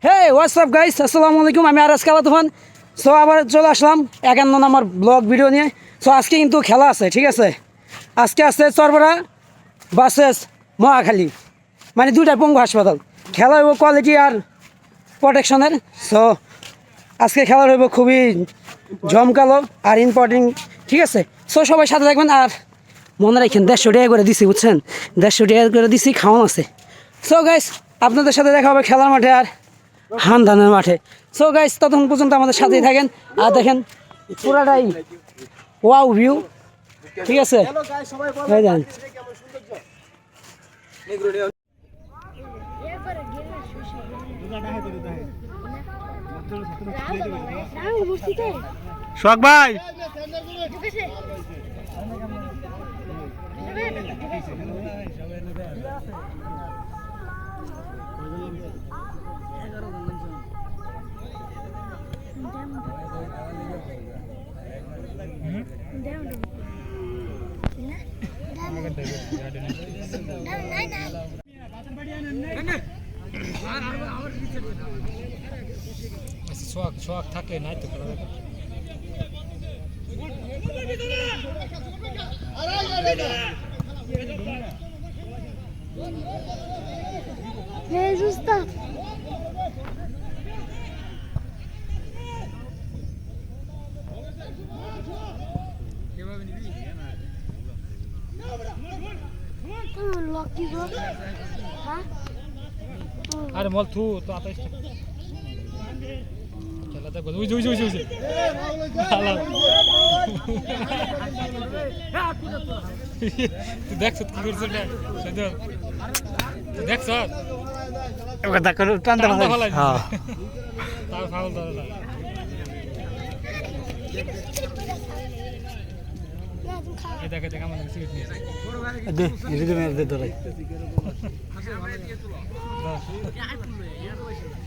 হে WhatsApp guys, আসসালামু আলাইকুম। আমি আরাজ কালা তুফান। সো আবার চলে আসলাম 51 নম্বর ব্লগ ভিডিও নিয়ে। সো আজকে কিন্তু খেলা আছে, ঠিক আছে। আজকে আছে চরবরা ভার্সেস মহাখালী, মানে দুইটা পঙ্গু হাসপাতাল। খেলা হইব কোয়ালিটি আর প্রোটেকশনের। সো আজকে খেলা হইব খুবই জমকালো আর ইম্পর্টেন্ট, ঠিক আছে। সো সবাই সাথে থাকবেন আর মনে রাখেন 150 টাকা করে দিছি, বুঝছেন, 150 টাকা করে দিছি, খাওয়ান আছে। সো গাইস, আপনাদের সাথে দেখা হবে খেলার মাঠে আর হানধানের মাঠে। সো গাইস, ততক্ষণ পর্যন্ত আমাদের সাথেই থাকেন আর দেখেন পুরাটাই ওয়াও ভিউ, ঠিক আছে। এই দেখেন শোক ভাই, শখ থাকলে নাই তো আরে মল থু তো আতাইস খেলা দেখো উই উই উই উই তুই দেখছ কি করছ না সেটা তুই দেখছ এবার দেখো টান দাও। হ্যাঁ, তার ফাউল ধরে না এই দেখে দেখ আমাদের সিট নিয়ে দে এদিকে মেরে দে ধরে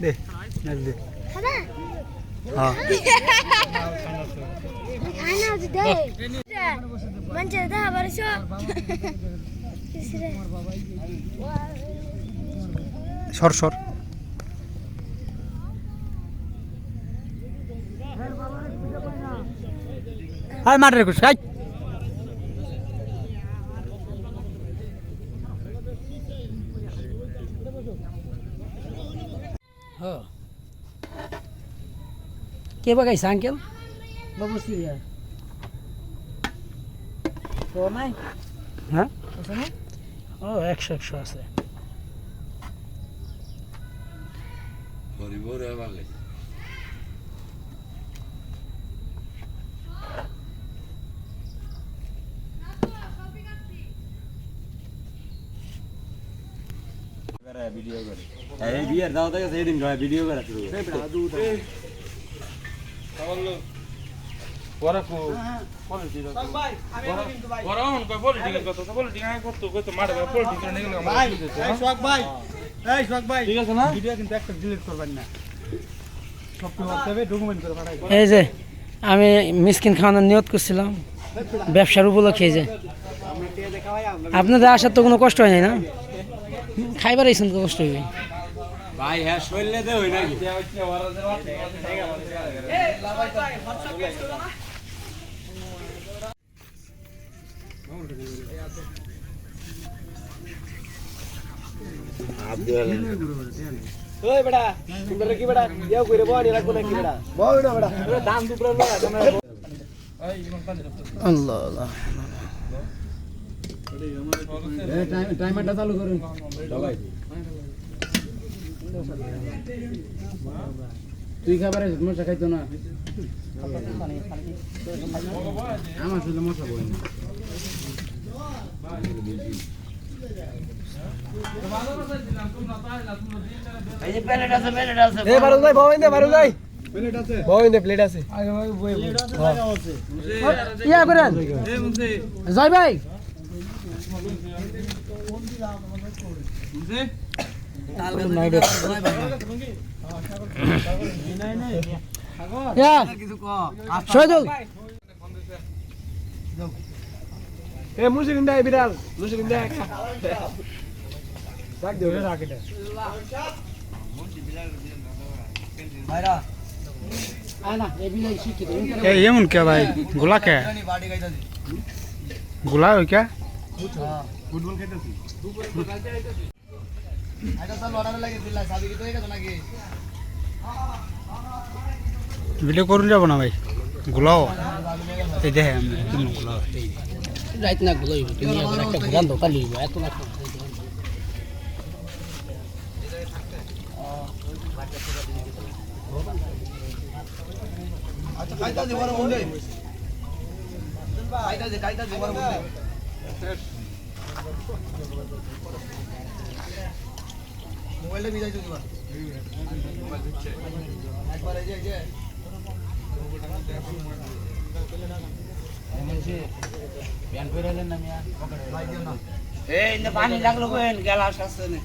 দে মেরে দে। হ্যাঁ, সর সর। আর মাঠের কুছ খাই কে বাগাইছে আঙ্কেল বাবু সিরিয়া তো নাই? হ্যাঁ আছে না? ও 100 আছে। ভিডিও করে এই বিয়ার দাও থেকে সেদিন গায় ভিডিও করা শুরু করে ওরা কো পলিটিক্যাল ভাই আমি কিন্তু ভাই ওরা অন কই পলিটিক্যাল কথা তো পলিটিক্যাল করতে কইতে মারে পলিটিক্যাল নিয়ে গেল আমরা এই শোক ভাই, এই শোক ভাই, ঠিক আছে না? ভিডিও কিন্তু একটা ডিলিট করবেন না, সব কিছু হবে ডকুমেন্ট করে পাঠাই। এই যে আমি মিসকিন খাওয়ানোর নিয়ত করছিলাম ব্যবসার উপলক্ষে। যে আপনাদের আসার তো কোনো কষ্ট হয় নাই না? খাইবার আইসেন তো কষ্ট হইবে ভাই। হ্যাঁ শৈলে দে হই নাকি ওই বেটা তোমরা কি বেটা ইয়া কইরে বনি রাখবো নাকি বেটা বই না বেটা দাম দুপুরে না তোমরা আল্লাহ আল্লাহ। এই টাইমারটা চালু করুন ভাই। তুই খাবারে মশা খাইতো না? আমার শুধু মশা বই না। এই যে প্লেট আছে, প্লেট আছে। এই বারুদ ভাই বইন দে, বারুদ ভাই প্লেট আছে, বইন দে প্লেট আছে। আগে ভাই বই ইয়া করেন জয় ভাই। শহীদুল মুসলিম দেয় বিড়াল, মুসলিম দেয় রাখ দেবে রাখ এটা। এই এমন কে ভাই গোলা কে গোলা ওই কে ভিডিও করুন যাব না ভাই গোলাও এই দেখে গোলা রাইত না গুলো তুমি একটা ঘুরান দোকান লইব এত না আচ্ছা কাইতা দিব না বলে কাইতা দিব না বলে মোবাইলটা বিদায় দিবা একবার এই যে পানি লাগলো গেলাস আসছে না